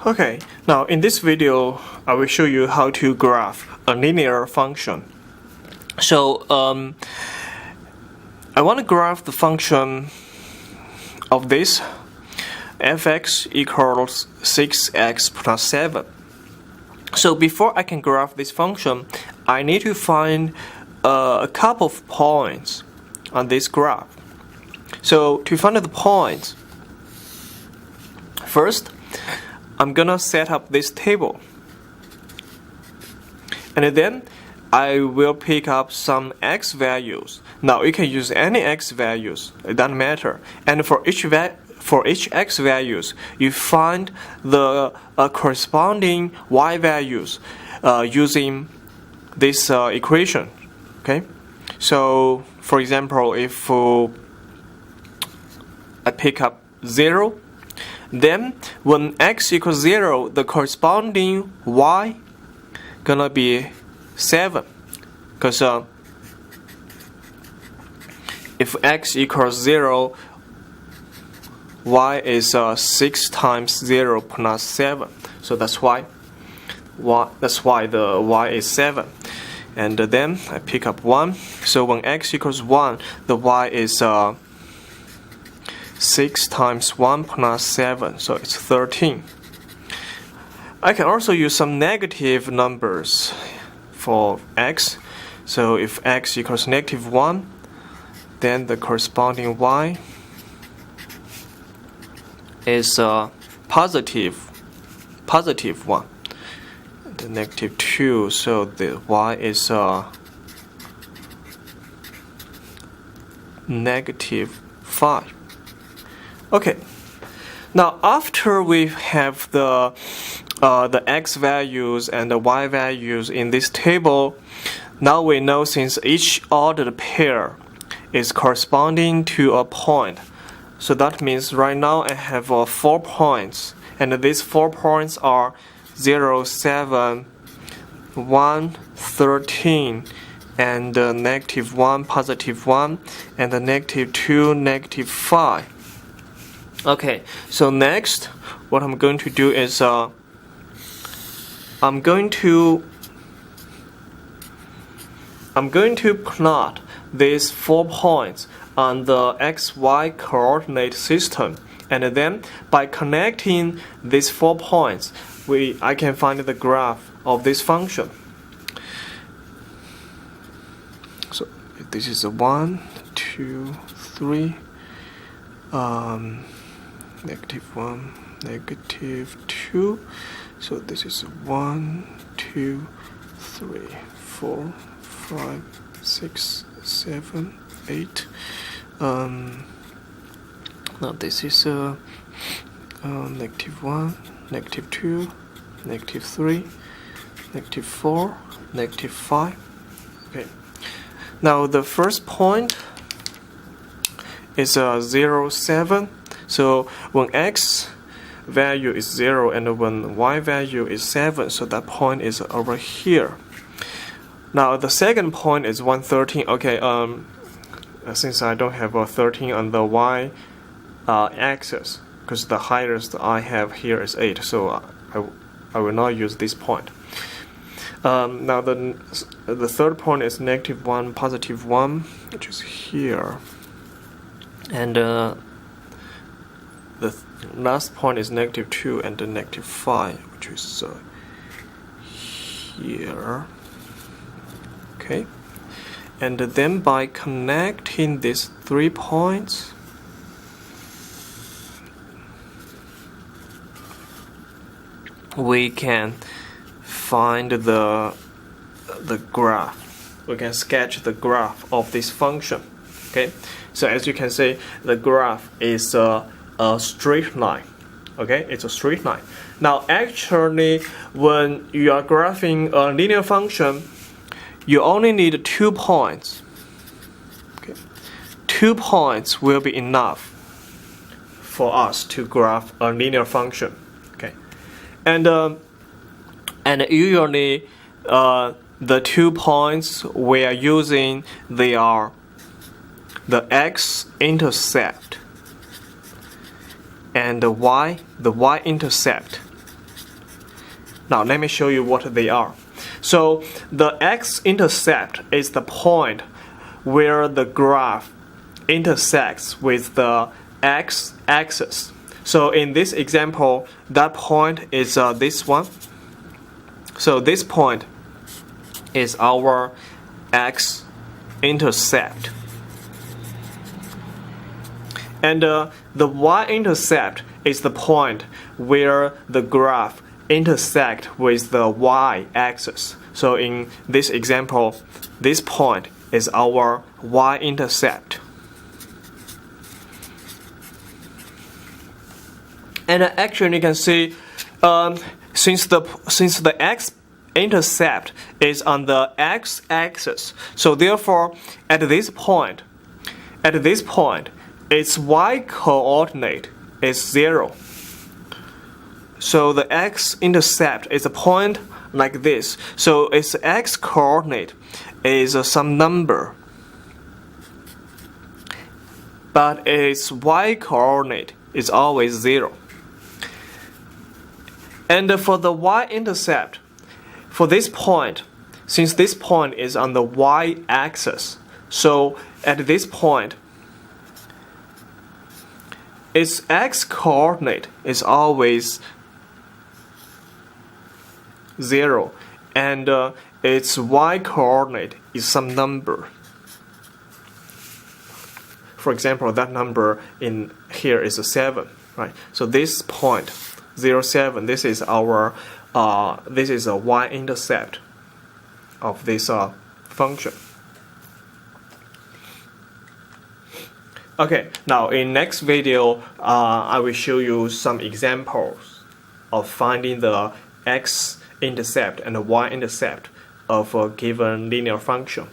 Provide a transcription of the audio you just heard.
Okay, now in this video, I will show you how to graph a linear function. So, I want to graph the function of this fx equals 6x plus 7. So before I can graph this function, I need to find a couple of points on this graph. So to find the points, first, I'm gonna set up this table, and then I will pick up some x values. Now you can use any x values; it doesn't matter. And for each x values, you find the corresponding y values using this equation. Okay. So, for example, if I pick up 0. Then, when x equals 0, the corresponding y gonna be 7. Because if x equals 0, y is 6 times 0 plus 7. So that's why the y is 7. And then I pick up 1. So when x equals 1, the y is 6 times 1 plus 7, so it's 13. I can also use some negative numbers for x. So if x equals negative 1, then the corresponding y is positive 1. The negative 2, so the y is negative 5. Okay, now after we have the x values and the y values in this table, now we know since each ordered pair is corresponding to a point. So that means right now I have 4 points, and these 4 points are 0, 7, 1, 13, and negative 1, positive 1, and negative 2, negative 5. Okay, so next, what I'm going to do is I'm going to plot these 4 points on the xy coordinate system, and then by connecting these 4 points, I can find the graph of this function. So this is a 1, 2, 3. Negative 1, negative 2. So this is 1, 2, 3, 4, 5, 6, 7, 8. Now this is negative 1, negative 2, negative 3, negative 4, negative 5. Okay. Now the first point is 0, 7. So when x value is 0 and when y value is 7, so that point is over here. Now the second point is 113. Okay, since I don't have a 13 on the y axis, because the highest I have here is 8, so I will not use this point. Now the third point is negative 1, positive 1, which is here, and the last point is negative 2 and the negative 5, which is here. Okay, and then by connecting these 3 points, we can find the graph. We can sketch the graph of this function. Okay, so as you can see, the graph is a straight line. Okay, it's a straight line. Now actually, when you are graphing a linear function, you only need 2 points. Okay, 2 points will be enough for us to graph a linear function. Okay, and usually the 2 points we are using, they are the x-intercept and the y-intercept. Now let me show you what they are. So the x-intercept is the point where the graph intersects with the x-axis. So in this example, that point is this one. So this point is our x-intercept. And the y-intercept is the point where the graph intersects with the y-axis. So in this example, this point is our y-intercept. And actually, you can see, since the x-intercept is on the x-axis, so therefore, at this point, its y-coordinate is 0. So the x-intercept is a point like this. So its x-coordinate is some number, but its y-coordinate is always 0. And for the y-intercept, for this point, since this point is on the y-axis, so at this point, its x-coordinate is always 0, and its y-coordinate is some number. For example, that number in here is a 7, right? So this point 0, 7, this is our this is a y-intercept of this function. Okay, now in next video, I will show you some examples of finding the x-intercept and the y-intercept of a given linear function.